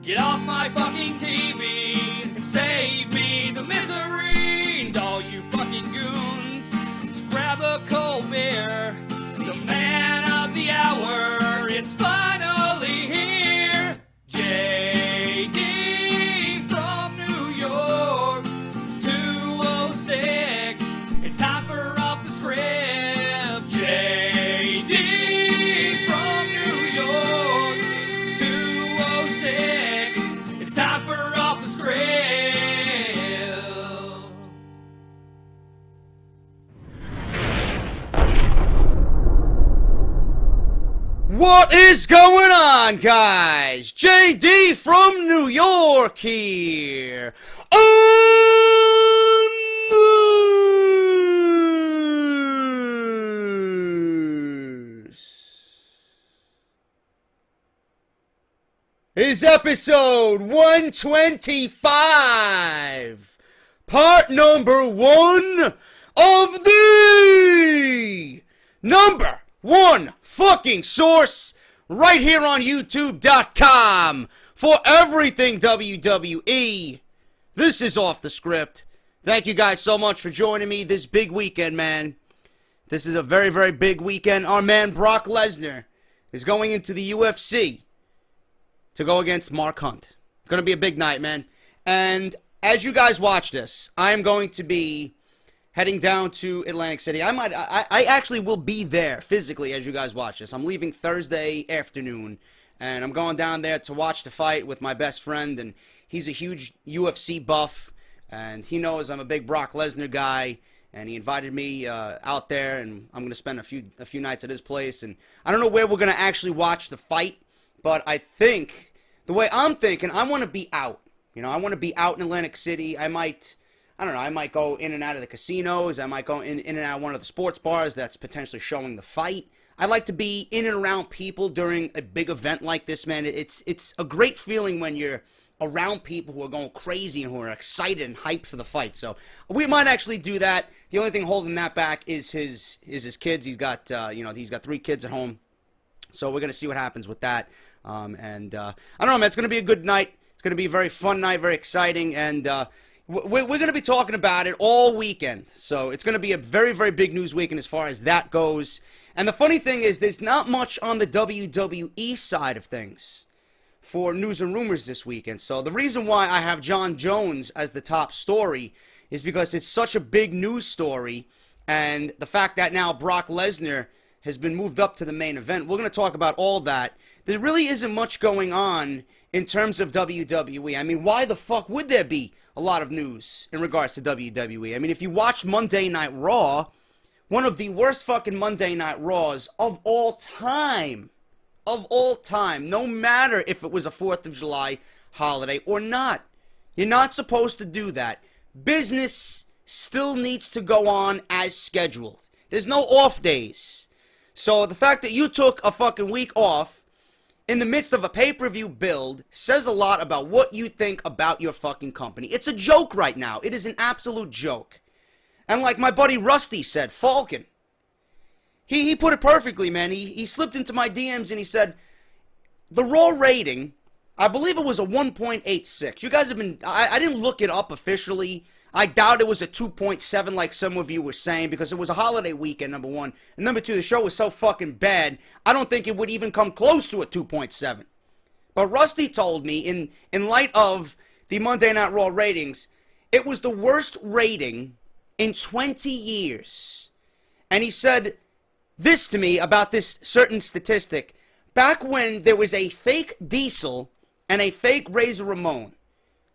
Get off my fucking TV and save me the misery. And all you fucking goons, just grab a cold beer. The man of the hour is finally here. JD from New York, 206. It's time for Off the Script. JD from New York, 206. It's time for Off the Script. What is going on, guys? JD from New York here. Is episode 125, part number 1 of the number 1 fucking source right here on YouTube.com for everything WWE. This is Off the Script. Thank you guys so much for joining me this big weekend, man. This is a very, very big weekend. Our man Brock Lesnar is going into the UFC to go against Mark Hunt. It's going to be a big night, man. And as you guys watch this, I'm going to be heading down to Atlantic City. I actually will be there physically as you guys watch this. I'm leaving Thursday afternoon, and I'm going down there to watch the fight with my best friend, and he's a huge UFC buff, and he knows I'm a big Brock Lesnar guy, and he invited me out there, and I'm going to spend a few nights at his place, and I don't know where we're going to actually watch the fight, but I think, the way I'm thinking, I want to be out. You know, I want to be out in Atlantic City. I might go in and out of the casinos. I might go in and out of one of the sports bars that's potentially showing the fight. I like to be in and around people during a big event like this, man. It's a great feeling when you're around people who are going crazy and who are excited and hyped for the fight. So we might actually do that. The only thing holding that back is his kids. He's got he's got 3 kids at home. So we're gonna see what happens with that. I don't know, man. It's gonna be a good night. It's gonna be a very fun night, very exciting, and we're going to be talking about it all weekend. So it's going to be a very, very big news weekend as far as that goes. And the funny thing is, there's not much on the WWE side of things for news and rumors this weekend. So the reason why I have Jon Jones as the top story is because it's such a big news story. And the fact that now Brock Lesnar has been moved up to the main event. We're going to talk about all that. There really isn't much going on in terms of WWE. I mean, why the fuck would there be a lot of news in regards to WWE? I mean, if you watch Monday Night Raw, one of the worst fucking Monday Night Raws of all time, no matter if it was a 4th of July holiday or not. You're not supposed to do that. Business still needs to go on as scheduled. There's no off days. So the fact that you took a fucking week off in the midst of a pay-per-view build says a lot about what you think about your fucking company. It's a joke right now. It is an absolute joke. And like my buddy Rusty said, Falcon, he put it perfectly, man. He slipped into my DMs and he said, the Raw rating, I believe it was a 1.86. You guys have been, I didn't look it up officially. I doubt it was a 2.7 like some of you were saying, because it was a holiday weekend, number one. And number two, the show was so fucking bad, I don't think it would even come close to a 2.7. But Rusty told me, in light of the Monday Night Raw ratings, it was the worst rating in 20 years. And he said this to me about this certain statistic. Back when there was a fake Diesel and a fake Razor Ramon,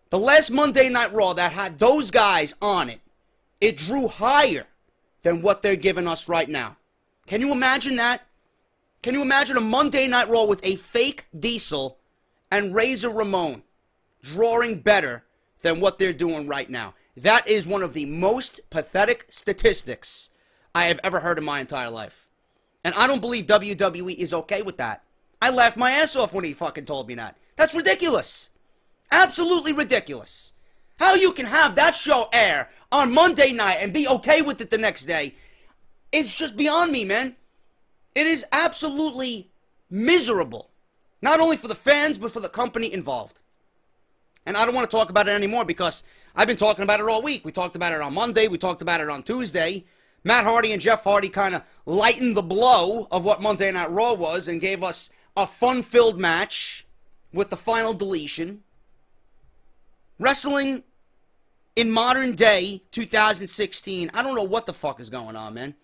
the last Monday Night Raw that had those guys on it, it drew higher than what they're giving us right now. Can you imagine that? Can you imagine a Monday Night Raw with a fake Diesel and Razor Ramon drawing better than what they're doing right now? That is one of the most pathetic statistics I have ever heard in my entire life. And I don't believe WWE is okay with that. I laughed my ass off when he fucking told me that. That's ridiculous. Absolutely ridiculous. How you can have that show air on Monday night and be okay with it the next day, it's just beyond me, man. It is absolutely miserable. Not only for the fans, but for the company involved. And I don't want to talk about it anymore because I've been talking about it all week. We talked about it on Monday. We talked about it on Tuesday. Matt Hardy and Jeff Hardy kind of lightened the blow of what Monday Night Raw was and gave us a fun-filled match with the final deletion. Wrestling in modern day 2016, I don't know what the fuck is going on, man.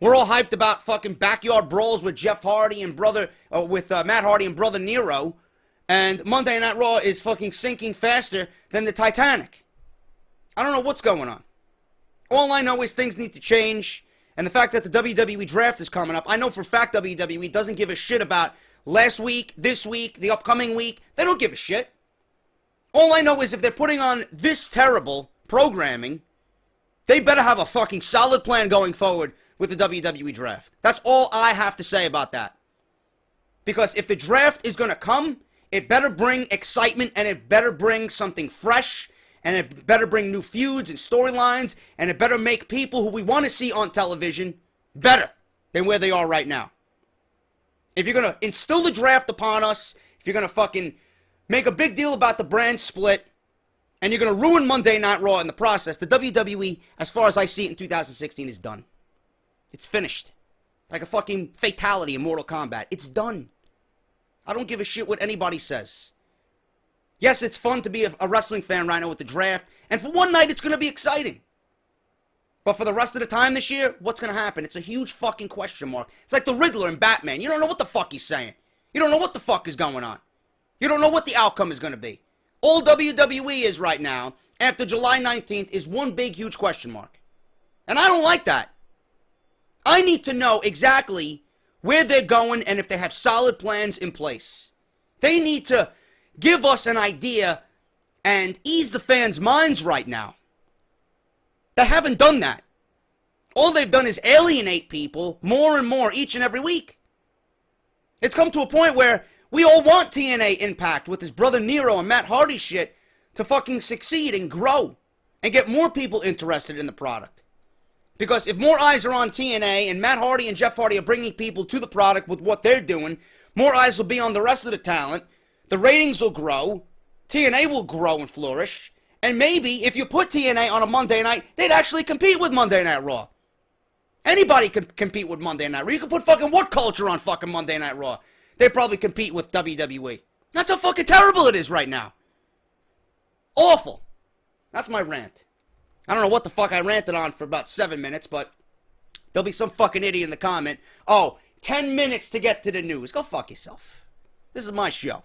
We're all hyped about fucking backyard brawls with Jeff Hardy and Matt Hardy and brother Nero. And Monday Night Raw is fucking sinking faster than the Titanic. I don't know what's going on. All I know is things need to change. And the fact that the WWE draft is coming up, I know for a fact WWE doesn't give a shit about last week, this week, the upcoming week. They don't give a shit. All I know is if they're putting on this terrible programming, they better have a fucking solid plan going forward with the WWE draft. That's all I have to say about that. Because if the draft is going to come, it better bring excitement, and it better bring something fresh, and it better bring new feuds and storylines, and it better make people who we want to see on television better than where they are right now. If you're going to instill the draft upon us, if you're going to fucking make a big deal about the brand split, and you're going to ruin Monday Night Raw in the process, the WWE, as far as I see it in 2016, is done. It's finished. Like a fucking fatality in Mortal Kombat. It's done. I don't give a shit what anybody says. Yes, it's fun to be a wrestling fan right now with the draft. And for one night, it's going to be exciting. But for the rest of the time this year, what's going to happen? It's a huge fucking question mark. It's like the Riddler in Batman. You don't know what the fuck he's saying. You don't know what the fuck is going on. You don't know what the outcome is going to be. All WWE is right now, after July 19th, is one big, huge question mark. And I don't like that. I need to know exactly where they're going and if they have solid plans in place. They need to give us an idea and ease the fans' minds right now. They haven't done that. All they've done is alienate people more and more each and every week. It's come to a point where we all want TNA Impact with his brother Nero and Matt Hardy shit to fucking succeed and grow and get more people interested in the product. Because if more eyes are on TNA and Matt Hardy and Jeff Hardy are bringing people to the product with what they're doing, more eyes will be on the rest of the talent, the ratings will grow, TNA will grow and flourish, and maybe if you put TNA on a Monday night, they'd actually compete with Monday Night Raw. Anybody can compete with Monday Night Raw. You can put fucking What Culture on fucking Monday Night Raw. They'd probably compete with WWE. That's how fucking terrible it is right now. Awful. That's my rant. I don't know what the fuck I ranted on for about 7 minutes, but there'll be some fucking idiot in the comment. Oh, 10 minutes to get to the news. Go fuck yourself. This is my show.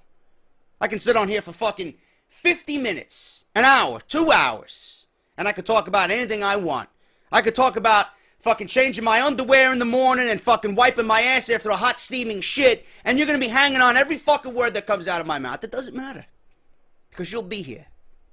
I can sit on here for fucking 50 minutes, an hour, 2 hours, and I could talk about anything I want. I could talk about fucking changing my underwear in the morning and fucking wiping my ass after a hot steaming shit, and you're gonna be hanging on every fucking word that comes out of my mouth. It doesn't matter. Because you'll be here.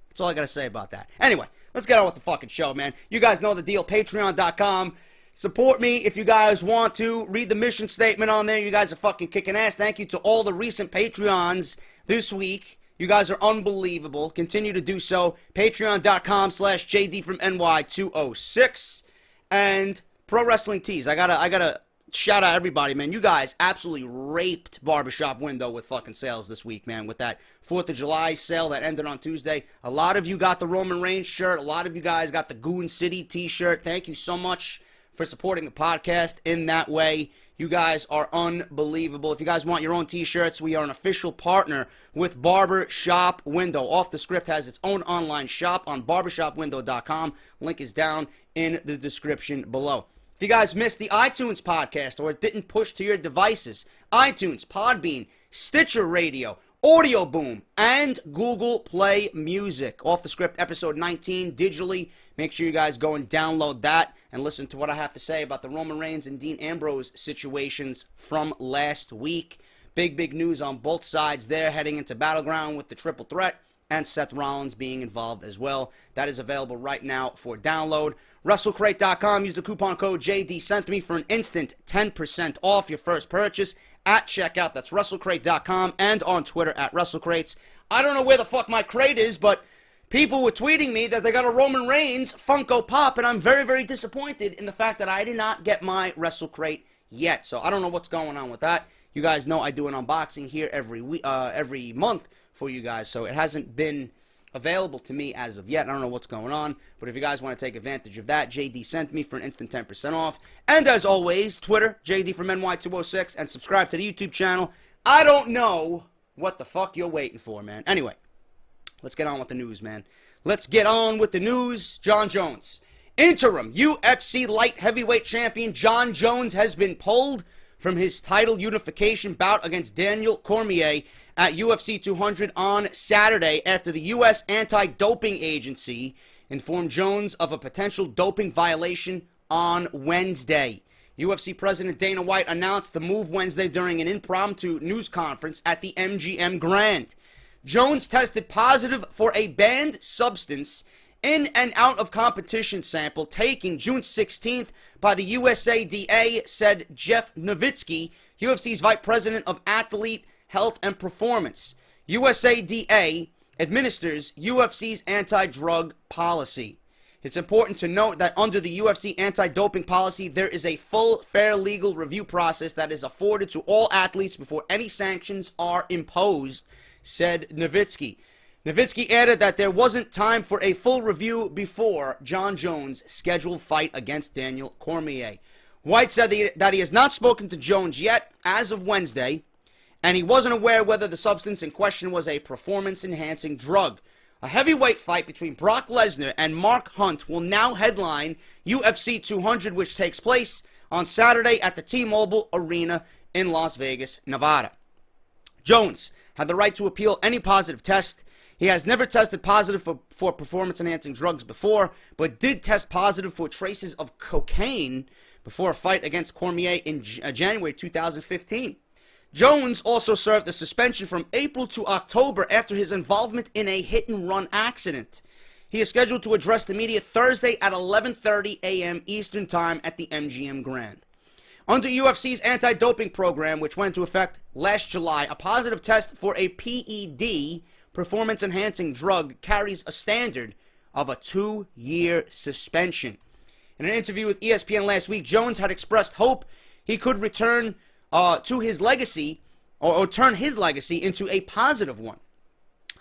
That's all I gotta say about that. Anyway, let's get on with the fucking show, man. You guys know the deal. Patreon.com. Support me if you guys want to. Read the mission statement on there. You guys are fucking kicking ass. Thank you to all the recent Patreons this week. You guys are unbelievable. Continue to do so. Patreon.com/JD from NY206. And Pro Wrestling Tees. I gotta shout out everybody, man. You guys absolutely raped Barbershop Window with fucking sales this week, man. With that 4th of July sale that ended on Tuesday. A lot of you got the Roman Reigns shirt. A lot of you guys got the Goon City t-shirt. Thank you so much for supporting the podcast in that way. You guys are unbelievable. If you guys want your own t-shirts, we are an official partner with Barbershop Window. Off the Script has its own online shop on barbershopwindow.com. Link is down in the description below. If you guys missed the iTunes podcast or it didn't push to your devices, iTunes, Podbean, Stitcher Radio, AudioBoom, and Google Play Music. Off the Script episode 19 digitally. Make sure you guys go and download that and listen to what I have to say about the Roman Reigns and Dean Ambrose situations from last week. Big news on both sides there heading into Battleground with the triple threat and Seth Rollins being involved as well. That is available right now for download. WrestleCrate.com. Use the coupon code JDSentMe for an instant 10% off your first purchase at checkout. That's WrestleCrate.com and on Twitter at WrestleCrates. I don't know where the fuck my crate is, but people were tweeting me that they got a Roman Reigns Funko Pop, and I'm very disappointed in the fact that I did not get my WrestleCrate yet. So I don't know what's going on with that. You guys know I do an unboxing here every month for you guys, so it hasn't been available to me as of yet. I don't know what's going on, but if you guys want to take advantage of that, JD sent me for an instant 10% off. And as always, Twitter, JD from NY206, and subscribe to the YouTube channel. I don't know what the fuck you're waiting for, man. Anyway, let's get on with the news, man. Let's get on with the news. Jon Jones. Interim UFC light heavyweight champion Jon Jones has been pulled from his title unification bout against Daniel Cormier at UFC 200 on Saturday after the U.S. Anti-Doping Agency informed Jones of a potential doping violation on Wednesday. UFC President Dana White announced the move Wednesday during an impromptu news conference at the MGM Grand. Jones tested positive for a banned substance in and out of competition sample taken June 16th by the USADA, said Jeff Nowitzki, UFC's Vice President of Athlete Health and Performance. USADA administers UFC's anti-drug policy. It's important to note that under the UFC anti-doping policy, there is a full, fair legal review process that is afforded to all athletes before any sanctions are imposed, said Nowitzki. Nowitzki added that there wasn't time for a full review before Jon Jones' scheduled fight against Daniel Cormier. White said that he has not spoken to Jones yet as of Wednesday, and he wasn't aware whether the substance in question was a performance-enhancing drug. A heavyweight fight between Brock Lesnar and Mark Hunt will now headline UFC 200, which takes place on Saturday at the T-Mobile Arena in Las Vegas, Nevada. Jones had the right to appeal any positive test. He has never tested positive for performance-enhancing drugs before, but did test positive for traces of cocaine before a fight against Cormier in January 2015. Jones also served a suspension from April to October after his involvement in a hit-and-run accident. He is scheduled to address the media Thursday at 11:30 a.m. Eastern Time at the MGM Grand. Under UFC's anti-doping program, which went into effect last July, a positive test for a PED, performance-enhancing drug, carries a standard of a 2-year suspension. In an interview with ESPN last week, Jones had expressed hope he could return to his legacy, or turn his legacy into a positive one.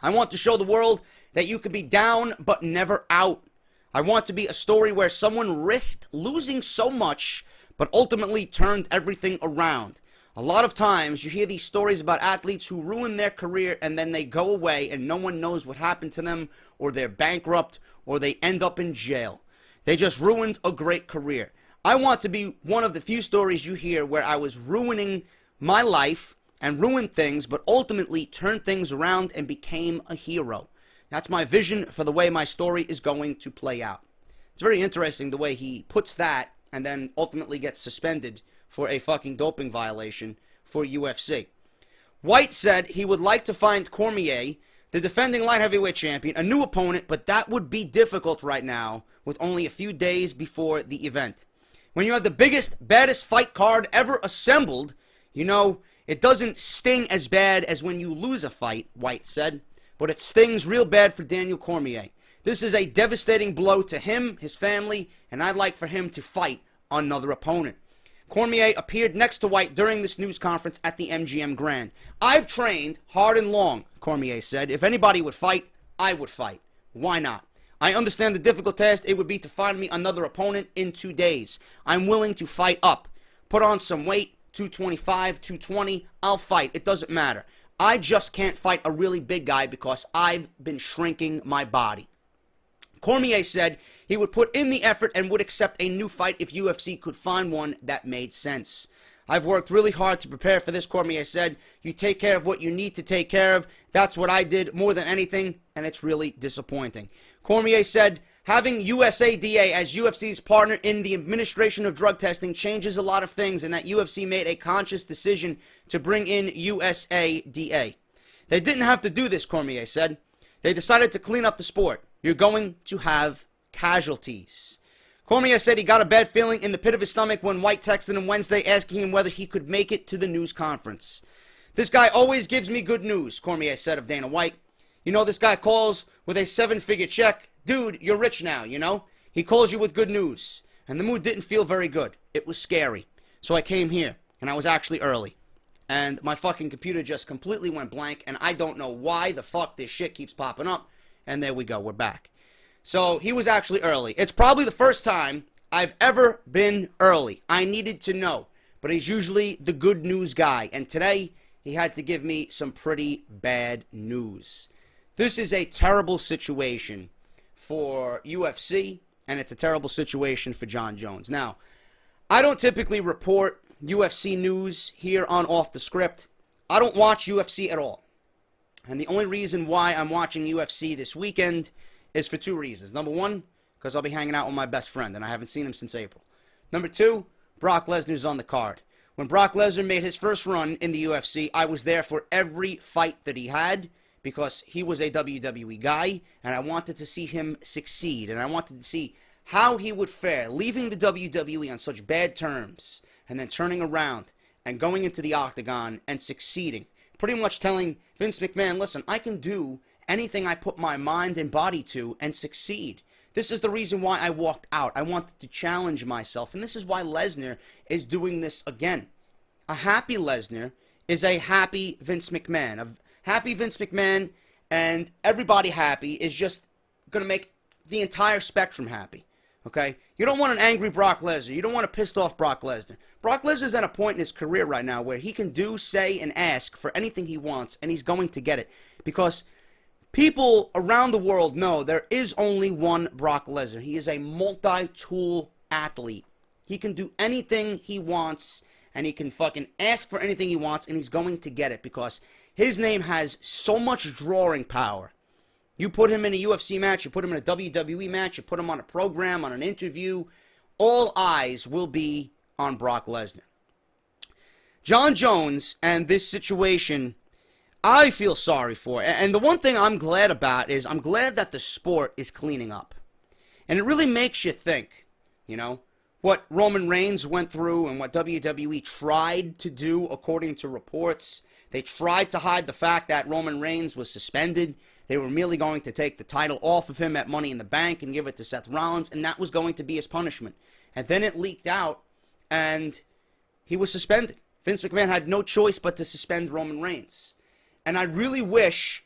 I want to show the world that you could be down but never out. I want to be a story where someone risked losing so much but ultimately turned everything around. A lot of times you hear these stories about athletes who ruin their career and then they go away and no one knows what happened to them, or they're bankrupt, or they end up in jail. They just ruined a great career. I want to be one of the few stories you hear where I was ruining my life and ruined things, but ultimately turned things around and became a hero. That's my vision for the way my story is going to play out. It's very interesting the way he puts that and then ultimately gets suspended for a fucking doping violation for UFC. White said he would like to find Cormier, the defending light heavyweight champion, a new opponent, but that would be difficult right now with only a few days before the event. When you have the biggest, baddest fight card ever assembled, you know, it doesn't sting as bad as when you lose a fight, White said, but it stings real bad for Daniel Cormier. This is a devastating blow to him, his family, and I'd like for him to fight another opponent. Cormier appeared next to White during this news conference at the MGM Grand. I've trained hard and long, Cormier said. If anybody would fight, I would fight. Why not? I understand the difficult task it would be to find me another opponent in 2 days. I'm willing to fight up. Put on some weight, 225, 220, I'll fight. It doesn't matter. I just can't fight a really big guy because I've been shrinking my body. Cormier said he would put in the effort and would accept a new fight if UFC could find one that made sense. I've worked really hard to prepare for this, Cormier said. You take care of what you need to take care of. That's what I did more than anything, and it's really disappointing. Cormier said, having USADA as UFC's partner in the administration of drug testing changes a lot of things, and that UFC made a conscious decision to bring in USADA. They didn't have to do this, Cormier said. They decided to clean up the sport. You're going to have casualties. Cormier said he got a bad feeling in the pit of his stomach when White texted him Wednesday asking him whether he could make it to the news conference. This guy always gives me good news, Cormier said of Dana White. You know, this guy calls with a 7-figure check. Dude, you're rich now, you know? He calls you with good news. And the mood didn't feel very good. It was scary. So I came here, and I was actually early. And my fucking computer just completely went blank, and I don't know why the fuck this shit keeps popping up. And there we go. We're back. So he was actually early. It's probably the first time I've ever been early. I needed to know. But he's usually the good news guy. And today, he had to give me some pretty bad news. This is a terrible situation for UFC, and it's a terrible situation for Jon Jones. Now, I don't typically report UFC news here on Off The Script. I don't watch UFC at all. And the only reason why I'm watching UFC this weekend is for two reasons. Number one, because I'll be hanging out with my best friend, and I haven't seen him since April. Number two, Brock Lesnar's on the card. When Brock Lesnar made his first run in the UFC, I was there for every fight that he had because he was a WWE guy, and I wanted to see him succeed, and I wanted to see how he would fare, leaving the WWE on such bad terms, and then turning around and going into the octagon and succeeding. Pretty much telling Vince McMahon, listen, I can do anything I put my mind and body to and succeed. This is the reason why I walked out. I wanted to challenge myself, and this is why Lesnar is doing this again. A happy Lesnar is a happy Vince McMahon. A happy Vince McMahon and everybody happy is just going to make the entire spectrum happy. Okay? You don't want an angry Brock Lesnar. You don't want a pissed off Brock Lesnar. Brock Lesnar's at a point in his career right now where he can do, say, and ask for anything he wants, and he's going to get it. Because people around the world know there is only one Brock Lesnar. He is a multi-tool athlete. He can do anything he wants, and he can fucking ask for anything he wants, and he's going to get it because his name has so much drawing power. You put him in a UFC match, you put him in a WWE match, you put him on a program, on an interview, all eyes will be on Brock Lesnar. Jon Jones and this situation, I feel sorry for. And the one thing I'm glad about is I'm glad that the sport is cleaning up. And it really makes you think, you know, what Roman Reigns went through and what WWE tried to do according to reports. They tried to hide the fact that Roman Reigns was suspended. They were merely going to take the title off of him at Money in the Bank and give it to Seth Rollins, and that was going to be his punishment. And then it leaked out, and he was suspended. Vince McMahon had no choice but to suspend Roman Reigns. And I really wish,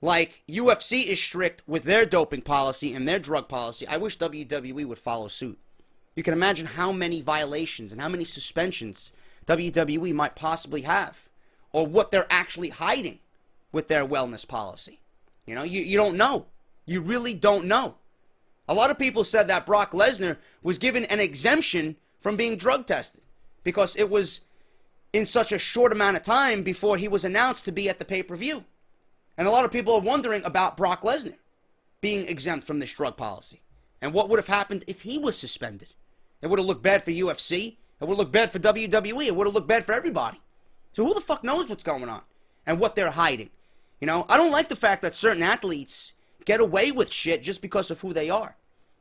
like UFC is strict with their doping policy and their drug policy, I wish WWE would follow suit. You can imagine how many violations and how many suspensions WWE might possibly have, or what they're actually hiding with their wellness policy. You know, you don't know. You really don't know. A lot of people said that Brock Lesnar was given an exemption from being drug tested because it was in such a short amount of time before he was announced to be at the pay-per-view. And a lot of people are wondering about Brock Lesnar being exempt from this drug policy. And what would have happened if he was suspended? It would have looked bad for UFC. It would have looked bad for WWE. It would have looked bad for everybody. So who the fuck knows what's going on and what they're hiding? You know, I don't like the fact that certain athletes get away with shit just because of who they are.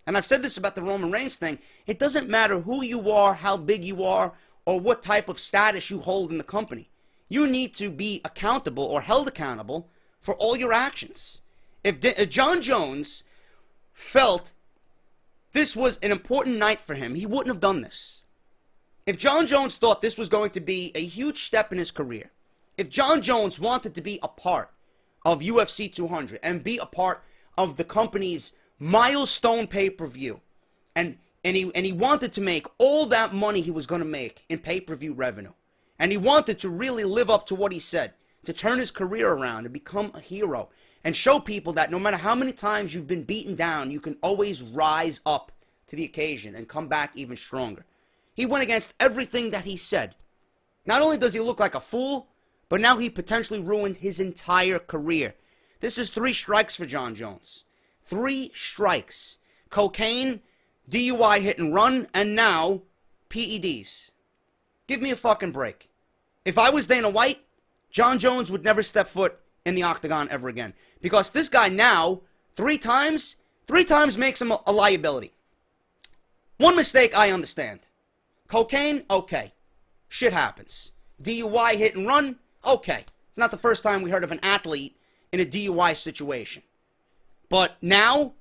And I've said this about the Roman Reigns thing. It doesn't matter who you are, how big you are, or what type of status you hold in the company. You need to be accountable or held accountable for all your actions. If Jon Jones felt this was an important night for him, he wouldn't have done this. If Jon Jones thought this was going to be a huge step in his career, if Jon Jones wanted to be a part of UFC 200 and be a part of the company's milestone pay-per-view, and he wanted to make all that money he was going to make in pay-per-view revenue, and he wanted to really live up to what he said, to turn his career around and become a hero, and show people that no matter how many times you've been beaten down, you can always rise up to the occasion and come back even stronger. He went against everything that he said. Not only does he look like a fool, but now he potentially ruined his entire career. This is 3 strikes for Jon Jones. 3 strikes. Cocaine, DUI hit and run, and now PEDs. Give me a fucking break. If I was Dana White, Jon Jones would never step foot in the octagon ever again. Because this guy now, 3 times makes him a liability. One mistake, I understand. Cocaine, okay. Shit happens. DUI hit and run, okay. It's not the first time we heard of an athlete in a DUI situation. But now,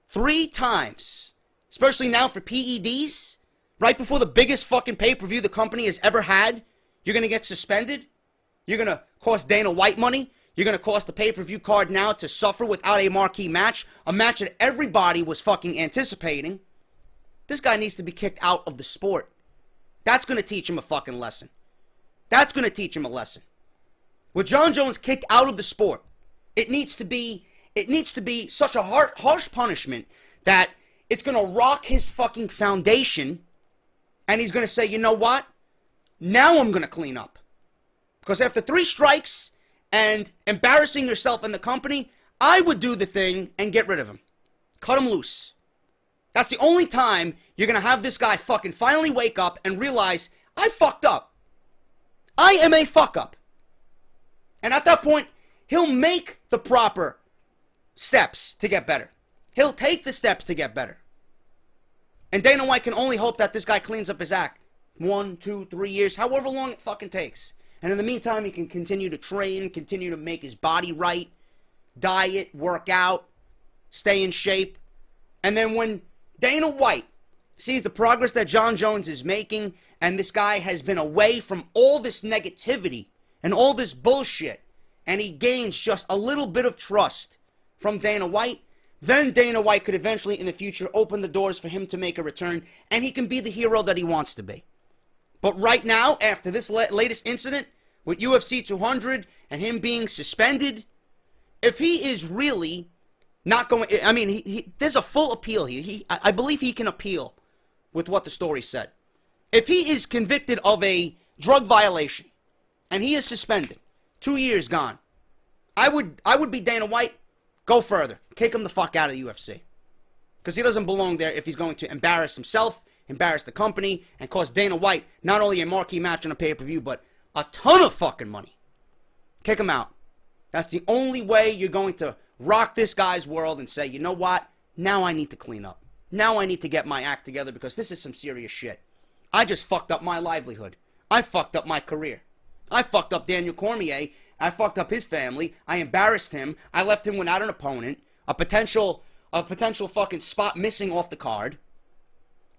3 times, especially now for PEDs, right before the biggest fucking pay-per-view the company has ever had, you're going to get suspended? You're going to cost Dana White money? You're going to cause the pay-per-view card now to suffer without a marquee match, a match that everybody was fucking anticipating. This guy needs to be kicked out of the sport. That's going to teach him a fucking lesson. That's going to teach him a lesson. With Jon Jones kicked out of the sport, it needs to be such a harsh punishment that it's going to rock his fucking foundation, and he's going to say, you know what? Now I'm going to clean up. Because after 3 strikes and embarrassing yourself in the company, I would do the thing and get rid of him. Cut him loose. That's the only time you're going to have this guy fucking finally wake up and realize, I fucked up. I am a fuck up. And at that point, he'll make the proper steps to get better. He'll take the steps to get better. And Dana White can only hope that this guy cleans up his act. 1, 2, 3 years, however long it fucking takes. And in the meantime, he can continue to train, continue to make his body right, diet, work out, stay in shape. And then when Dana White sees the progress that Jon Jones is making, and this guy has been away from all this negativity and all this bullshit, and he gains just a little bit of trust from Dana White, then Dana White could eventually in the future open the doors for him to make a return, and he can be the hero that he wants to be. But right now, after this latest incident with UFC 200 and him being suspended, if he is really not going, I mean, there's a full appeal here. I believe he can appeal with what the story said. If he is convicted of a drug violation and he is suspended, 2 years gone, I would be Dana White. Go further. Kick him the fuck out of the UFC. Because he doesn't belong there if he's going to embarrass himself, embarrass the company, and cause Dana White not only a marquee match on a pay-per-view, but a ton of fucking money. Kick him out. That's the only way you're going to rock this guy's world and say, you know what? Now I need to clean up. Now I need to get my act together because this is some serious shit. I just fucked up my livelihood. I fucked up my career. I fucked up Daniel Cormier. I fucked up his family. I embarrassed him. I left him without an opponent. A potential fucking spot missing off the card.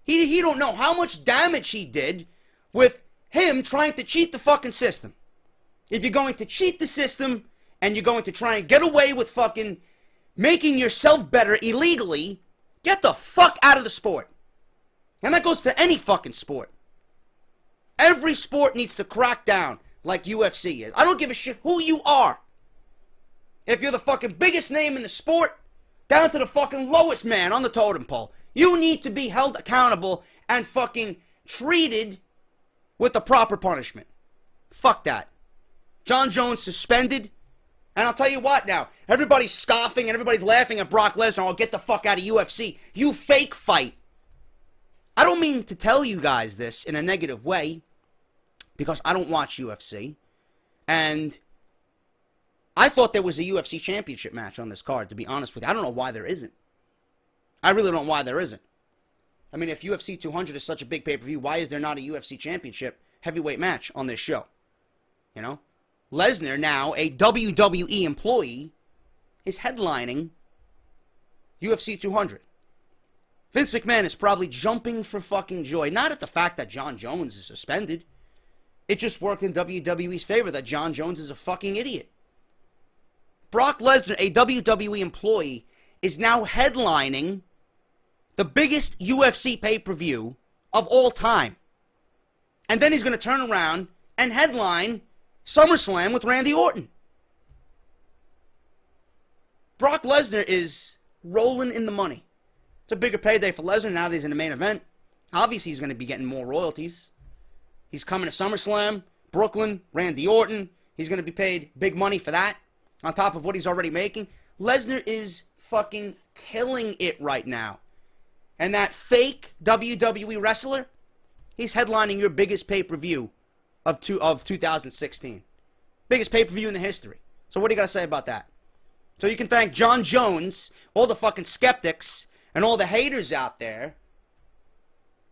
He don't know how much damage he did with him trying to cheat the fucking system. If you're going to cheat the system and you're going to try and get away with fucking making yourself better illegally, get the fuck out of the sport. And that goes for any fucking sport. Every sport needs to crack down like UFC is. I don't give a shit who you are. If you're the fucking biggest name in the sport, down to the fucking lowest man on the totem pole, you need to be held accountable and fucking treated with the proper punishment. Fuck that. Jon Jones suspended. And I'll tell you what now, everybody's scoffing and everybody's laughing at Brock Lesnar. Oh, get the fuck out of UFC. You fake fight. I don't mean to tell you guys this in a negative way, because I don't watch UFC. And I thought there was a UFC championship match on this card, to be honest with you. I don't know why there isn't. I really don't know why there isn't. I mean, if UFC 200 is such a big pay-per-view, why is there not a UFC championship heavyweight match on this show? You know? Lesnar, now a WWE employee, is headlining UFC 200. Vince McMahon is probably jumping for fucking joy. Not at the fact that Jon Jones is suspended. It just worked in WWE's favor that Jon Jones is a fucking idiot. Brock Lesnar, a WWE employee, is now headlining the biggest UFC pay-per-view of all time. And then he's going to turn around and headline SummerSlam with Randy Orton. Brock Lesnar is rolling in the money. It's a bigger payday for Lesnar now that he's in the main event. Obviously, he's going to be getting more royalties. He's coming to SummerSlam, Brooklyn, Randy Orton. He's going to be paid big money for that, on top of what he's already making. Lesnar is fucking killing it right now. And that fake WWE wrestler, he's headlining your biggest pay-per-view of 2016. Biggest pay-per-view in the history. So what do you got to say about that? So you can thank Jon Jones, all the fucking skeptics, and all the haters out there.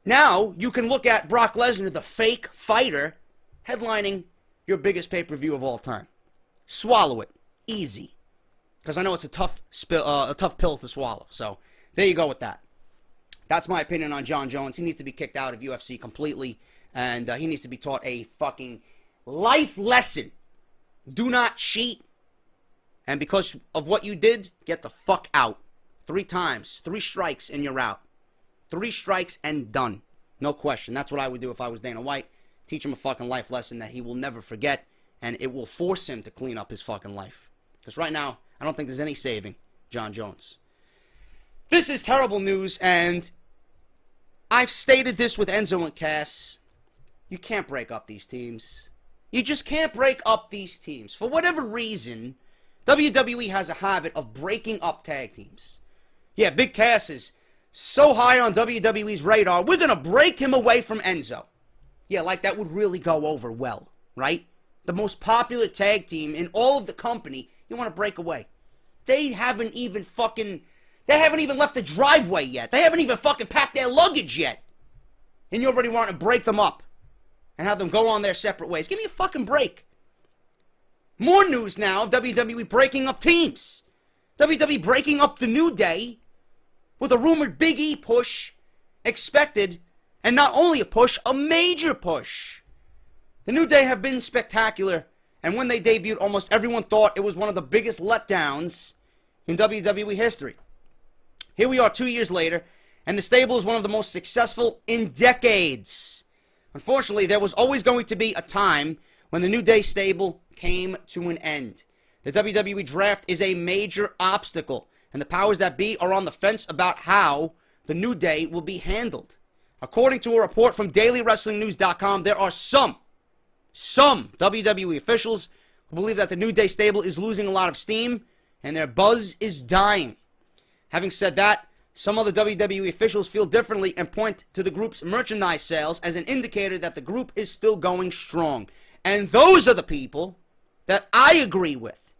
Now you can look at Brock Lesnar, the fake fighter, headlining your biggest pay-per-view of all time. Swallow it. Easy. Because I know it's a tough pill to swallow. So there you go with that. That's my opinion on Jon Jones. He needs to be kicked out of UFC completely. And he needs to be taught a fucking life lesson. Do not cheat. And because of what you did, get the fuck out. 3 times. 3 strikes and you're out. 3 strikes and done. No question. That's what I would do if I was Dana White. Teach him a fucking life lesson that he will never forget. And it will force him to clean up his fucking life. Because right now, I don't think there's any saving Jon Jones. This is terrible news, and I've stated this with Enzo and Cass. You can't break up these teams. You just can't break up these teams. For whatever reason, WWE has a habit of breaking up tag teams. Yeah, Big Cass is so high on WWE's radar, we're going to break him away from Enzo. Yeah, like that would really go over well, right? The most popular tag team in all of the company, you want to break away. They haven't even left the driveway yet. They haven't even fucking packed their luggage yet. And you already want to break them up and have them go on their separate ways. Give me a fucking break. More news now of WWE breaking up teams. WWE breaking up the New Day with a rumored Big E push expected, and not only a push, a major push. The New Day have been spectacular, and when they debuted, almost everyone thought it was one of the biggest letdowns in WWE history. Here we are 2 years later, and the stable is one of the most successful in decades. Unfortunately, there was always going to be a time when the New Day stable came to an end. The WWE draft is a major obstacle, and the powers that be are on the fence about how the New Day will be handled. According to a report from DailyWrestlingNews.com, there are some WWE officials who believe that the New Day stable is losing a lot of steam, and their buzz is dying. Having said that, some other WWE officials feel differently and point to the group's merchandise sales as an indicator that the group is still going strong. And those are the people that I agree with.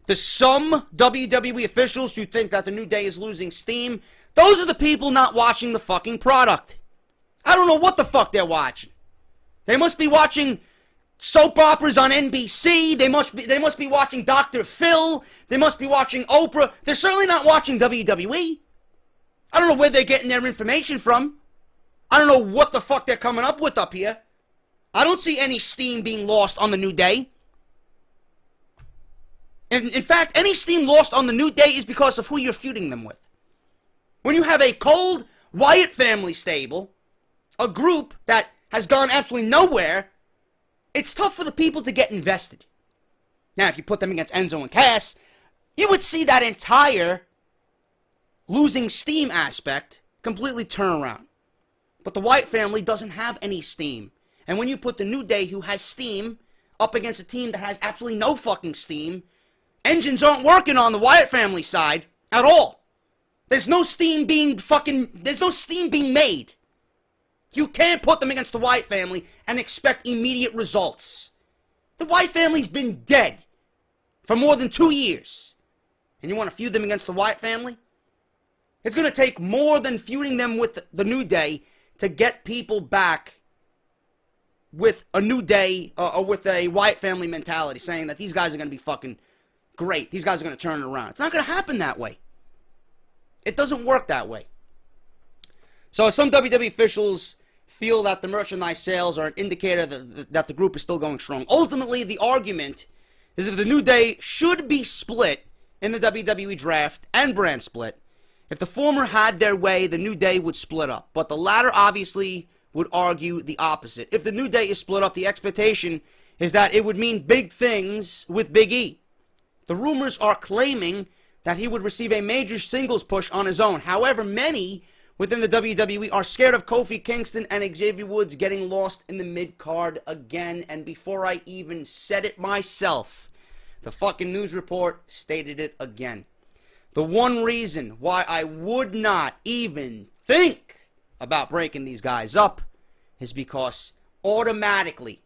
The some WWE officials who think that the New Day is losing steam, those are the people not watching the fucking product. I don't know what the fuck they're watching. They must be watching soap operas on NBC. They must be watching Dr. Phil. They must be watching Oprah. They're certainly not watching WWE. I don't know where they're getting their information from. I don't know what the fuck they're coming up with up here. I don't see any steam being lost on the New Day. In fact, any steam lost on the New Day is because of who you're feuding them with. When you have a cold Wyatt family stable, a group that has gone absolutely nowhere, it's tough for the people to get invested. Now, if you put them against Enzo and Cass, you would see that entire losing steam aspect completely turn around. But the Wyatt family doesn't have any steam. And when you put the New Day, who has steam, up against a team that has absolutely no fucking steam, engines aren't working on the Wyatt family side at all. There's no steam being made. You can't put them against the Wyatt family and expect immediate results. The Wyatt family's been dead for more than 2 years. And you want to feud them against the Wyatt family? It's going to take more than feuding them with the New Day to get people back with a New Day or with a Wyatt family mentality, saying that these guys are going to be fucking great. These guys are going to turn it around. It's not going to happen that way. It doesn't work that way. So some WWE officials feel that the merchandise sales are an indicator that the group is still going strong. Ultimately, the argument is if the New Day should be split in the WWE draft and brand split. If the former had their way, the New Day would split up. But the latter obviously would argue the opposite. If the New Day is split up, the expectation is that it would mean big things with Big E. The rumors are claiming that he would receive a major singles push on his own. However, many within the WWE are scared of Kofi Kingston and Xavier Woods getting lost in the mid-card again. And before I even said it myself, the fucking news report stated it again. The one reason why I would not even think about breaking these guys up is because automatically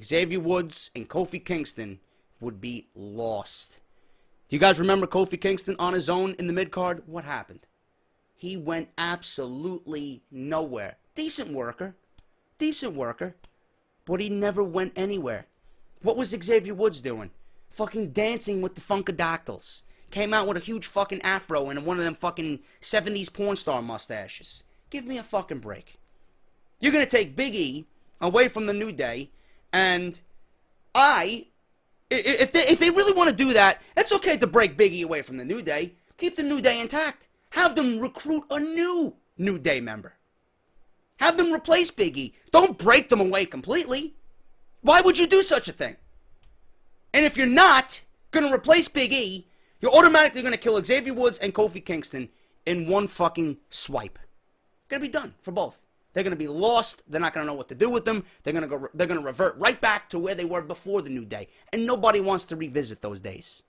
Xavier Woods and Kofi Kingston would be lost. Do you guys remember Kofi Kingston on his own in the mid-card? What happened? He went absolutely nowhere. Decent worker, but he never went anywhere. What was Xavier Woods doing? Fucking dancing with the Funkadactyls. Came out with a huge fucking afro and one of them fucking 70s porn star mustaches. Give me a fucking break. You're going to take Big E away from the New Day, and If they really want to do that, it's okay to break Big E away from the New Day. Keep the New Day intact. Have them recruit a new New Day member. Have them replace Big E. Don't break them away completely. Why would you do such a thing? And if you're not going to replace Big E, you're automatically going to kill Xavier Woods and Kofi Kingston in one fucking swipe. Going to be done for both. They're going to be lost. They're not going to know what to do with them. They're going to revert right back to where they were before the New Day. And nobody wants to revisit those days.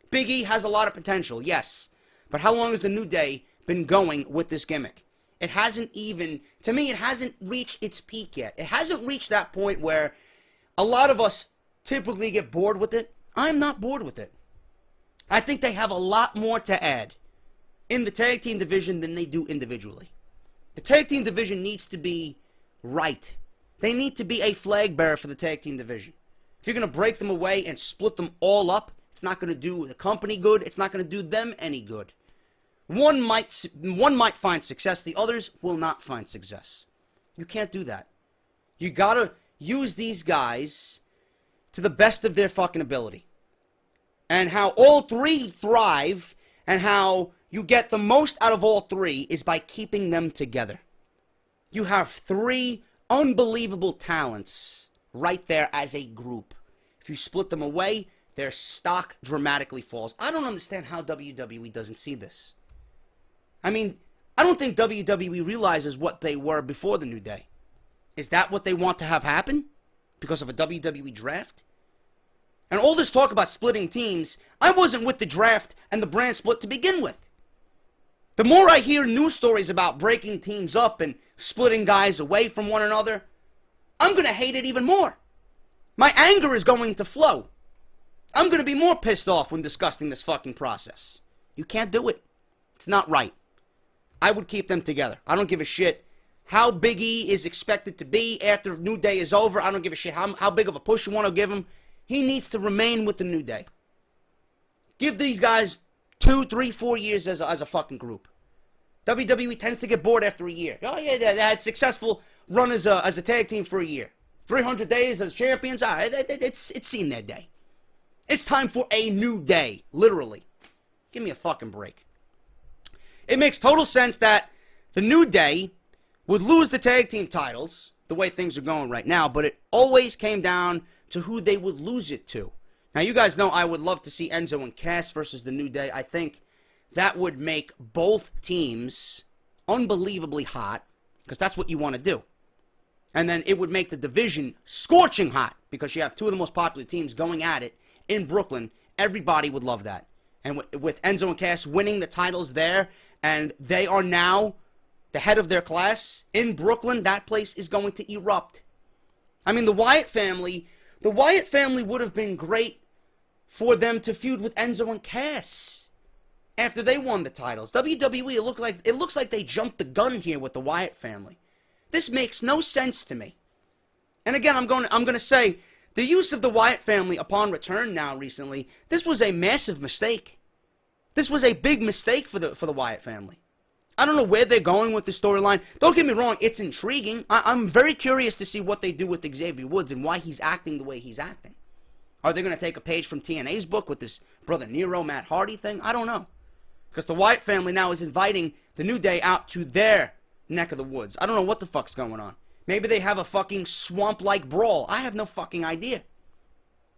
Big E has a lot of potential, yes. But how long has the New Day been going with this gimmick? It hasn't even, to me, it hasn't reached its peak yet. It hasn't reached that point where a lot of us typically get bored with it. I'm not bored with it. I think they have a lot more to add in the tag team division than they do individually. The tag team division needs to be right. They need to be a flag bearer for the tag team division. If you're going to break them away and split them all up, it's not going to do the company good. It's not going to do them any good. One might find success. The others will not find success. You can't do that. You got to use these guys to the best of their fucking ability. And how all three thrive and how you get the most out of all three is by keeping them together. You have three unbelievable talents right there as a group. If you split them away, their stock dramatically falls. I don't understand how WWE doesn't see this. I mean, I don't think WWE realizes what they were before the New Day. Is that what they want to have happen? Because of a WWE draft? And all this talk about splitting teams, I wasn't with the draft and the brand split to begin with. The more I hear news stories about breaking teams up and splitting guys away from one another, I'm going to hate it even more. My anger is going to flow. I'm going to be more pissed off when discussing this fucking process. You can't do it. It's not right. I would keep them together. I don't give a shit how Big E is expected to be after New Day is over. I don't give a shit how big of a push you want to give him. He needs to remain with the New Day. Give these guys 2, 3, 4 years as a fucking group. WWE tends to get bored after a year. Oh yeah, they had successful run as a tag team for a year. 300 days as champions. All right, it's seen their day. It's time for a new day, literally. Give me a fucking break. It makes total sense that the New Day would lose the tag team titles, the way things are going right now, but it always came down to who they would lose it to. Now, you guys know I would love to see Enzo and Cass versus the New Day. I think that would make both teams unbelievably hot, because that's what you want to do. And then it would make the division scorching hot, because you have two of the most popular teams going at it in Brooklyn. Everybody would love that. And with Enzo and Cass winning the titles there, and they are now the head of their class in Brooklyn, that place is going to erupt. I mean, the Wyatt family would have been great for them to feud with Enzo and Cass after they won the titles. WWE, it looks like they jumped the gun here with the Wyatt family. This makes no sense to me. And again, I'm going to say, the use of the Wyatt family upon return now recently, this was a massive mistake. This was a big mistake for the Wyatt family. I don't know where they're going with the storyline. Don't get me wrong, it's intriguing. I'm very curious to see what they do with Xavier Woods and why he's acting the way he's acting. Are they going to take a page from TNA's book with this Brother Nero, Matt Hardy thing? I don't know. Because the Wyatt family now is inviting the New Day out to their neck of the woods. I don't know what the fuck's going on. Maybe they have a fucking swamp-like brawl. I have no fucking idea.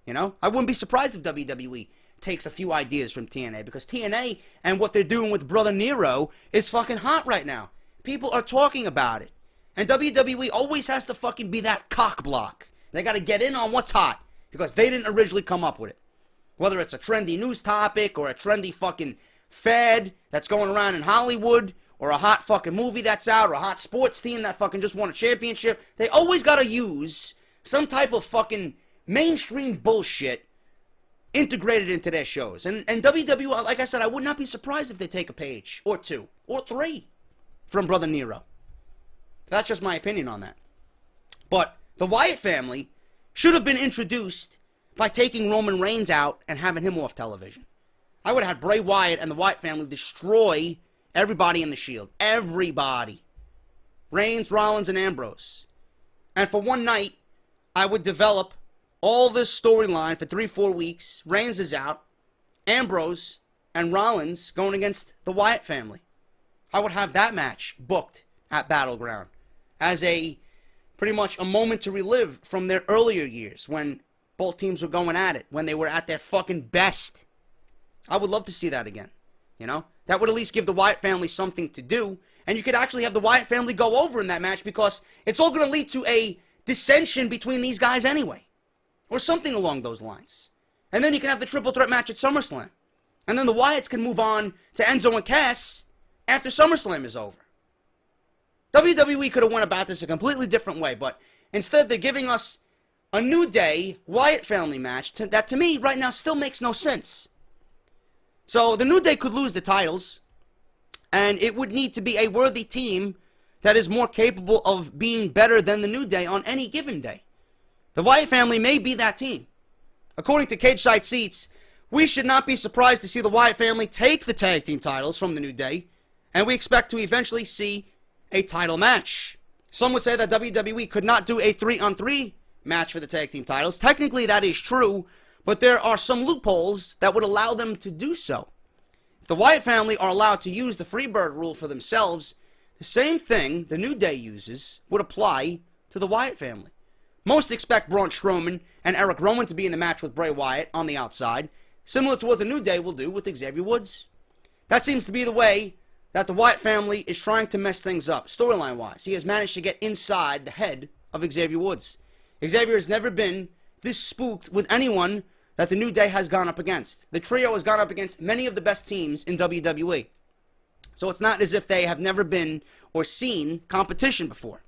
You know? I wouldn't be surprised if WWE takes a few ideas from TNA, because TNA and what they're doing with Brother Nero is fucking hot right now. People are talking about it. And WWE always has to fucking be that cock block. They got to get in on what's hot, because they didn't originally come up with it. Whether it's a trendy news topic or a trendy fucking fad that's going around in Hollywood, or a hot fucking movie that's out, or a hot sports team that fucking just won a championship, they always got to use some type of fucking mainstream bullshit integrated into their shows. And WWE, like I said, I would not be surprised if they take a page, or 2, or 3 from Brother Nero. That's just my opinion on that. But the Wyatt family should have been introduced by taking Roman Reigns out and having him off television. I would have had Bray Wyatt and the Wyatt family destroy everybody in the Shield. Everybody. Reigns, Rollins, and Ambrose. And for one night, I would develop all this storyline for 3-4 weeks. Reigns is out. Ambrose and Rollins going against the Wyatt family. I would have that match booked at Battleground as a pretty much a moment to relive from their earlier years when both teams were going at it, when they were at their fucking best. I would love to see that again, you know? That would at least give the Wyatt family something to do, and you could actually have the Wyatt family go over in that match because it's all going to lead to a dissension between these guys anyway, or something along those lines. And then you can have the triple threat match at SummerSlam. And then the Wyatts can move on to Enzo and Cass after SummerSlam is over. WWE could have went about this a completely different way, but instead they're giving us a New Day Wyatt family match that to me right now still makes no sense. So the New Day could lose the titles, and it would need to be a worthy team that is more capable of being better than the New Day on any given day. The Wyatt family may be that team. According to Cage Side Seats, we should not be surprised to see the Wyatt family take the tag team titles from the New Day, and we expect to eventually see a title match. Some would say that WWE could not do a 3-on-3 match for the tag team titles. Technically, that is true, but there are some loopholes that would allow them to do so. If the Wyatt family are allowed to use the Freebird rule for themselves, the same thing the New Day uses would apply to the Wyatt family. Most expect Braun Strowman and Eric Rowan to be in the match with Bray Wyatt on the outside, similar to what the New Day will do with Xavier Woods. That seems to be the way that the Wyatt family is trying to mess things up, storyline-wise. He has managed to get inside the head of Xavier Woods. Xavier has never been this spooked with anyone that the New Day has gone up against. The trio has gone up against many of the best teams in WWE. So it's not as if they have never been or seen competition before.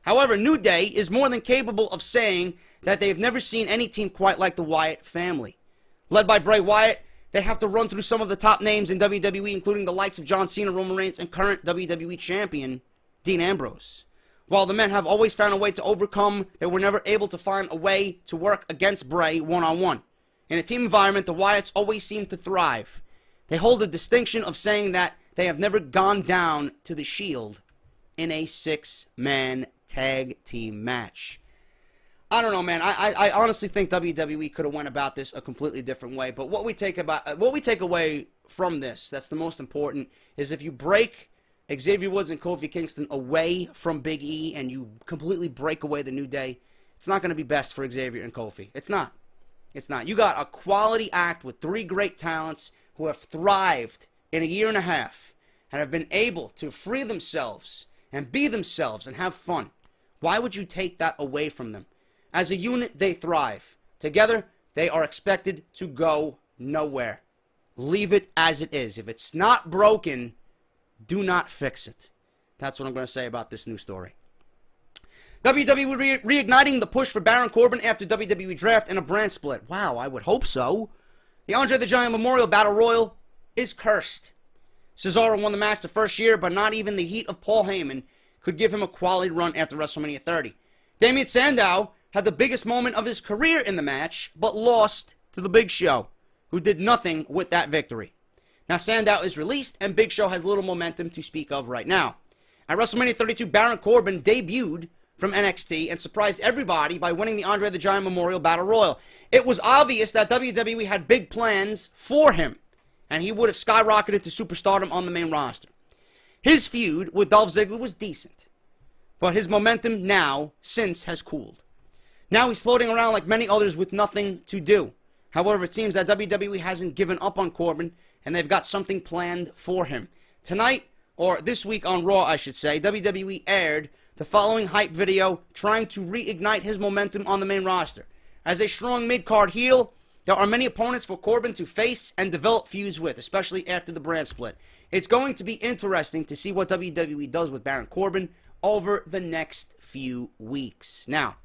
However, New Day is more than capable of saying that they have never seen any team quite like the Wyatt family. Led by Bray Wyatt, they have to run through some of the top names in WWE, including the likes of John Cena, Roman Reigns, and current WWE champion Dean Ambrose. While the men have always found a way to overcome, they were never able to find a way to work against Bray one-on-one. In a team environment, the Wyatts always seem to thrive. They hold the distinction of saying that they have never gone down to the Shield in a 6-man tag team match. I don't know, man. I honestly think WWE could have went about this a completely different way. But what we take away from this, that's the most important, is if you break Xavier Woods and Kofi Kingston away from Big E and you completely break away the New Day, it's not going to be best for Xavier and Kofi. It's not. It's not. You got a quality act with 3 great talents who have thrived in a year and a half and have been able to free themselves and be themselves and have fun. Why would you take that away from them? As a unit, they thrive. Together, they are expected to go nowhere. Leave it as it is. If it's not broken, do not fix it. That's what I'm going to say about this new story. WWE reigniting the push for Baron Corbin after WWE draft and a brand split. Wow, I would hope so. The Andre the Giant Memorial Battle Royal is cursed. Cesaro won the match the first year, but not even the heat of Paul Heyman could give him a quality run after WrestleMania 30. Damien Sandow had the biggest moment of his career in the match, but lost to the Big Show, who did nothing with that victory. Now Sandow is released, and Big Show has little momentum to speak of right now. At WrestleMania 32, Baron Corbin debuted from NXT and surprised everybody by winning the Andre the Giant Memorial Battle Royal. It was obvious that WWE had big plans for him, and he would have skyrocketed to superstardom on the main roster. His feud with Dolph Ziggler was decent, but his momentum since has cooled. Now he's floating around like many others with nothing to do. However, it seems that WWE hasn't given up on Corbin, and they've got something planned for him. Tonight, or this week on Raw, I should say, WWE aired the following hype video trying to reignite his momentum on the main roster. As a strong mid-card heel, there are many opponents for Corbin to face and develop feuds with, especially after the brand split. It's going to be interesting to see what WWE does with Baron Corbin over the next few weeks. Now,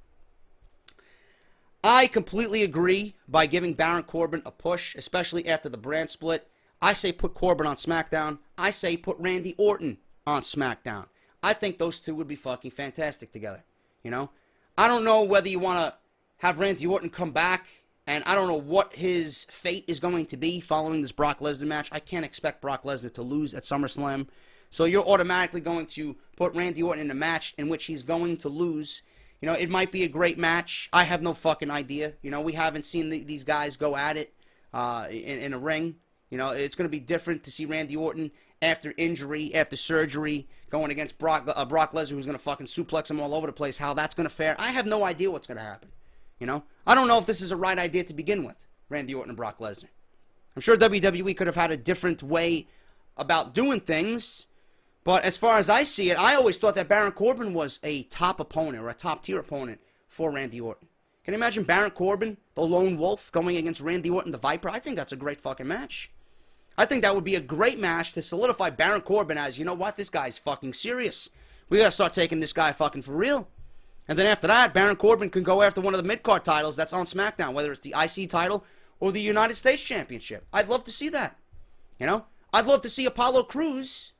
I completely agree by giving Baron Corbin a push, especially after the brand split. I say put Corbin on SmackDown. I say put Randy Orton on SmackDown. I think those two would be fucking fantastic together. You know? I don't know whether you want to have Randy Orton come back, and I don't know what his fate is going to be following this Brock Lesnar match. I can't expect Brock Lesnar to lose at SummerSlam. So you're automatically going to put Randy Orton in a match in which he's going to lose. You know, it might be a great match. I have no fucking idea. You know, we haven't seen these guys go at it in a ring. You know, it's going to be different to see Randy Orton after injury, after surgery, going against Brock Lesnar, who's going to fucking suplex him all over the place. How that's going to fare, I have no idea what's going to happen. You know, I don't know if this is a right idea to begin with, Randy Orton and Brock Lesnar. I'm sure WWE could have had a different way about doing things, but as far as I see it, I always thought that Baron Corbin was a top opponent or a top-tier opponent for Randy Orton. Can you imagine Baron Corbin, the Lone Wolf, going against Randy Orton, the Viper? I think that's a great fucking match. I think that would be a great match to solidify Baron Corbin as, you know what, this guy's fucking serious. We gotta start taking this guy fucking for real. And then after that, Baron Corbin can go after one of the mid-card titles that's on SmackDown, whether it's the IC title or the United States Championship. I'd love to see that. You know? I'd love to see Apollo Crews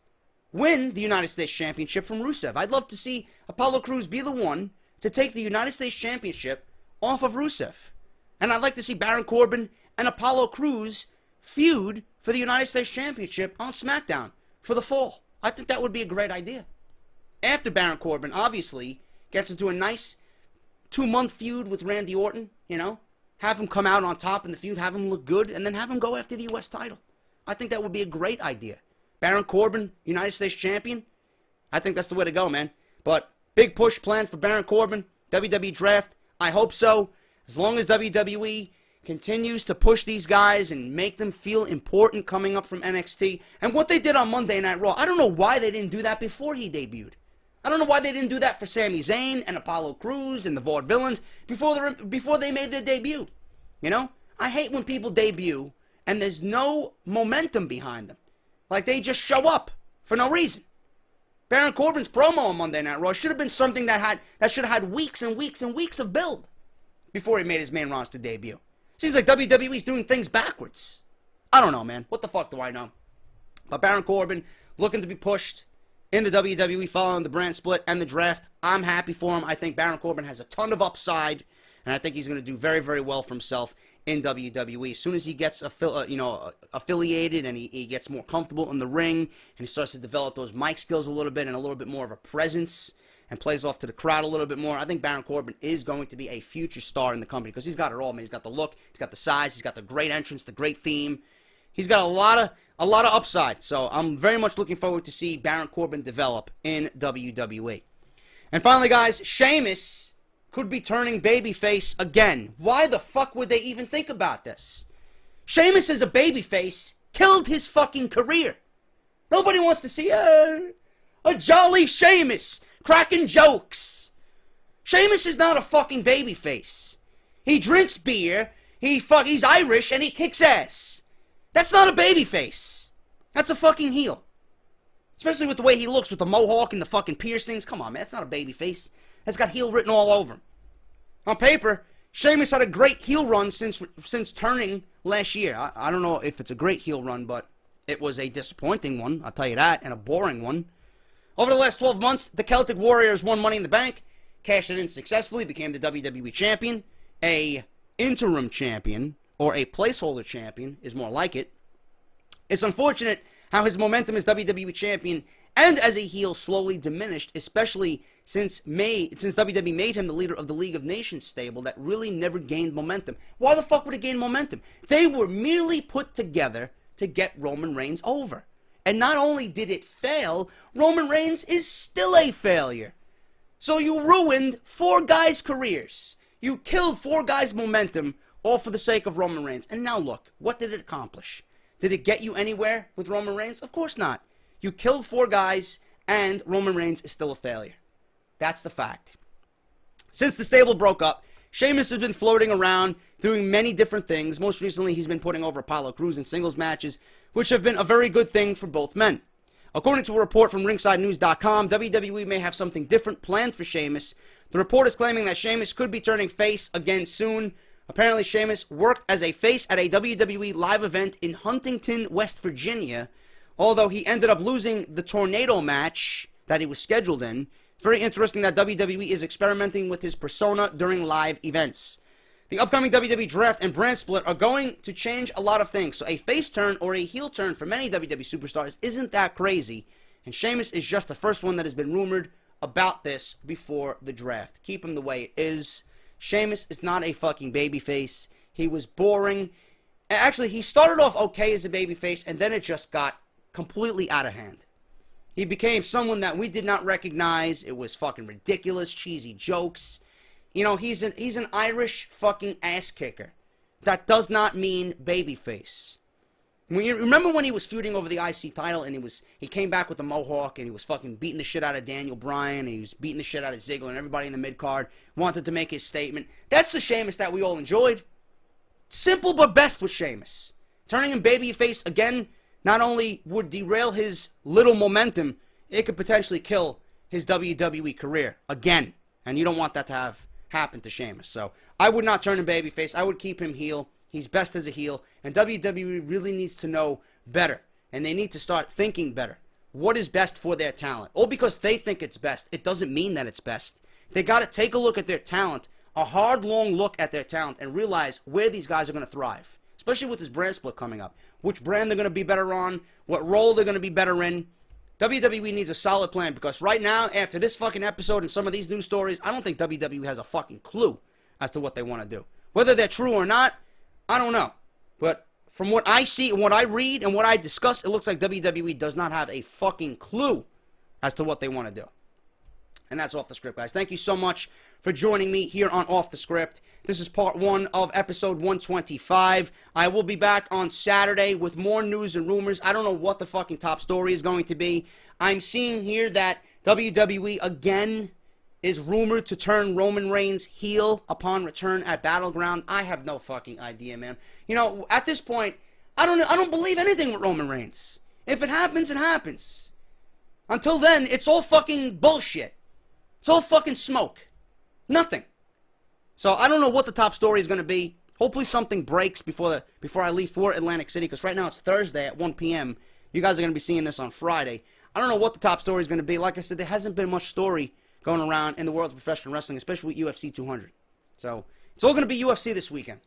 win the United States Championship from Rusev. I'd love to see Apollo Crews be the one to take the United States Championship off of Rusev. And I'd like to see Baron Corbin and Apollo Crews feud for the United States Championship on SmackDown for the fall. I think that would be a great idea. After Baron Corbin, obviously, gets into a nice 2-month feud with Randy Orton, you know, have him come out on top in the feud, have him look good, and then have him go after the U.S. title. I think that would be a great idea. Baron Corbin, United States Champion, I think that's the way to go, man. But big push plan for Baron Corbin, WWE Draft, I hope so. As long as WWE continues to push these guys and make them feel important coming up from NXT. And what they did on Monday Night Raw, I don't know why they didn't do that before he debuted. I don't know why they didn't do that for Sami Zayn and Apollo Crews and the Vaudevillains before they made their debut. You know? I hate when people debut and there's no momentum behind them. Like they just show up for no reason. Baron Corbin's promo on Monday Night Raw should have been something that should have had weeks and weeks and weeks of build before he made his main roster debut. Seems like WWE's doing things backwards. I don't know, man. What the fuck do I know? But Baron Corbin looking to be pushed in the WWE following the brand split and the draft. I'm happy for him. I think Baron Corbin has a ton of upside, and I think he's going to do very, very well for himself in WWE. As soon as he gets affiliated and he gets more comfortable in the ring and he starts to develop those mic skills a little bit and a little bit more of a presence and plays off to the crowd a little bit more, I think Baron Corbin is going to be a future star in the company because he's got it all, man. He's got the look, he's got the size, he's got the great entrance, the great theme. He's got a lot of upside. So I'm very much looking forward to see Baron Corbin develop in WWE. And finally, guys, Sheamus could be turning babyface again. Why the fuck would they even think about this? Sheamus as a babyface killed his fucking career. Nobody wants to see a jolly Sheamus cracking jokes. Sheamus is not a fucking babyface. He drinks beer, he's Irish, and he kicks ass. That's not a babyface. That's a fucking heel. Especially with the way he looks with the mohawk and the fucking piercings. Come on, man, that's not a babyface. That's got heel written all over him. On paper, Sheamus had a great heel run since turning last year. I don't know if it's a great heel run, but it was a disappointing one, I'll tell you that, and a boring one. Over the last 12 months, the Celtic Warriors won Money in the Bank, cashed it in successfully, became the WWE Champion, a interim champion, or a placeholder champion is more like it. It's unfortunate how his momentum as WWE Champion and as a heel slowly diminished, especially since WWE made him the leader of the League of Nations stable that really never gained momentum. Why the fuck would it gain momentum? They were merely put together to get Roman Reigns over. And not only did it fail, Roman Reigns is still a failure. So you ruined 4 guys' careers. You killed 4 guys' momentum, all for the sake of Roman Reigns. And now look, what did it accomplish? Did it get you anywhere with Roman Reigns? Of course not. You killed 4 guys, and Roman Reigns is still a failure. That's the fact. Since the stable broke up, Sheamus has been floating around, doing many different things. Most recently, he's been putting over Apollo Crews in singles matches, which have been a very good thing for both men. According to a report from RingsideNews.com, WWE may have something different planned for Sheamus. The report is claiming that Sheamus could be turning face again soon. Apparently, Sheamus worked as a face at a WWE live event in Huntington, West Virginia, although he ended up losing the Tornado match that he was scheduled in. It's very interesting that WWE is experimenting with his persona during live events. The upcoming WWE Draft and brand split are going to change a lot of things, so a face turn or a heel turn for many WWE superstars isn't that crazy, and Sheamus is just the first one that has been rumored about this before the draft. Keep him the way it is. Sheamus is not a fucking babyface. He was boring. Actually, he started off okay as a babyface, and then it just got completely out of hand. He became someone that we did not recognize. It was fucking ridiculous, cheesy jokes. You know, he's an Irish fucking ass kicker. That does not mean babyface. Remember when he was feuding over the IC title and he came back with the mohawk and he was fucking beating the shit out of Daniel Bryan and he was beating the shit out of Ziggler and everybody in the mid-card wanted to make his statement. That's the Sheamus that we all enjoyed. Simple but best with Sheamus. Turning him babyface again not only would derail his little momentum, it could potentially kill his WWE career again. And you don't want that to have happen to Sheamus. So I would not turn him babyface. I would keep him heel. He's best as a heel, and WWE really needs to know better, and they need to start thinking better. What is best for their talent? All because they think it's best, it doesn't mean that it's best. They got to take a look at their talent, a hard, long look at their talent, and realize where these guys are going to thrive, especially with this brand split coming up. Which brand they're going to be better on, what role they're going to be better in. WWE needs a solid plan, because right now, after this fucking episode and some of these news stories, I don't think WWE has a fucking clue as to what they want to do. Whether they're true or not, I don't know, but from what I see and what I read and what I discuss, it looks like WWE does not have a fucking clue as to what they want to do. And that's Off the Script, guys. Thank you so much for joining me here on Off the Script. This is part 1 of episode 125. I will be back on Saturday with more news and rumors. I don't know what the fucking top story is going to be. I'm seeing here that WWE again is rumored to turn Roman Reigns heel upon return at Battleground. I have no fucking idea, man. You know, at this point, I don't believe anything with Roman Reigns. If it happens, it happens. Until then, it's all fucking bullshit. It's all fucking smoke. Nothing. So I don't know what the top story is going to be. Hopefully something breaks before I leave for Atlantic City, because right now it's Thursday at 1 p.m. You guys are going to be seeing this on Friday. I don't know what the top story is going to be. Like I said, there hasn't been much story going around in the world of professional wrestling, especially with UFC 200. So it's all going to be UFC this weekend.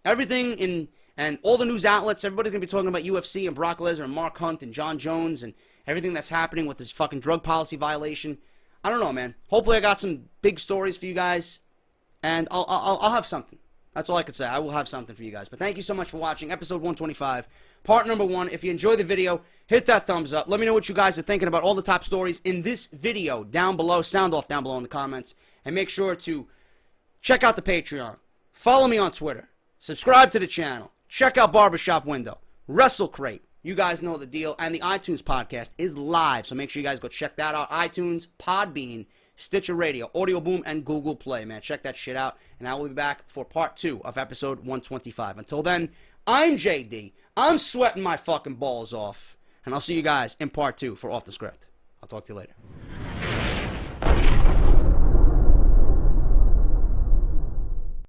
Everything and all the news outlets, everybody's going to be talking about UFC and Brock Lesnar and Mark Hunt and Jon Jones and everything that's happening with this fucking drug policy violation. I don't know, man. Hopefully I got some big stories for you guys, and I'll have something. That's all I could say. I will have something for you guys. But thank you so much for watching episode 125, part number 1. If you enjoyed the video, hit that thumbs up. Let me know what you guys are thinking about all the top stories in this video down below. Sound off down below in the comments. And make sure to check out the Patreon. Follow me on Twitter. Subscribe to the channel. Check out Barbershop Window. Wrestle Crate. You guys know the deal. And the iTunes podcast is live, so make sure you guys go check that out. iTunes, Podbean, Stitcher Radio, AudioBoom, and Google Play, man. Check that shit out. And I will be back for part 2 of episode 125. Until then, I'm JD. I'm sweating my fucking balls off. And I'll see you guys in part 2 for Off the Script. I'll talk to you later.